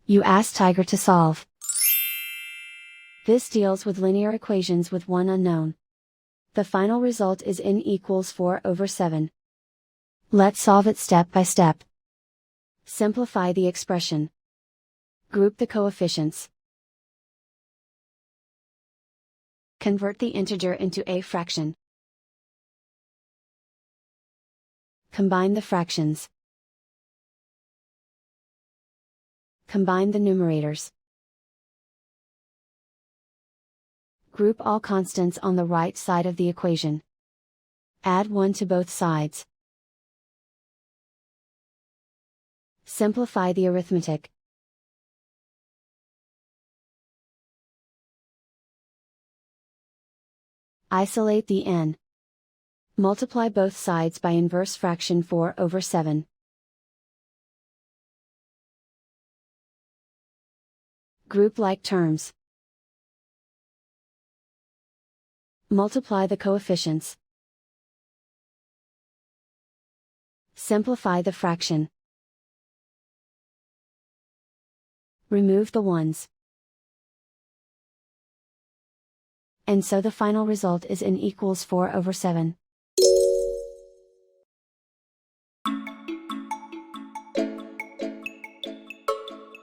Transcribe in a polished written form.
You ask Tiger to solve. This deals with linear equations with one unknown. The final result is n equals 4/7. Let's solve it step by step. Simplify the expression. Group the coefficients. Convert the integer into a fraction. Combine the fractions. Combine the numerators. Group all constants on the right side of the equation. Add 1 to both sides. Simplify the arithmetic. Isolate the n. Multiply both sides by inverse fraction 4/7. Group like terms. Multiply the coefficients. Simplify the fraction. Remove the ones. And so the final result is n equals 4/7.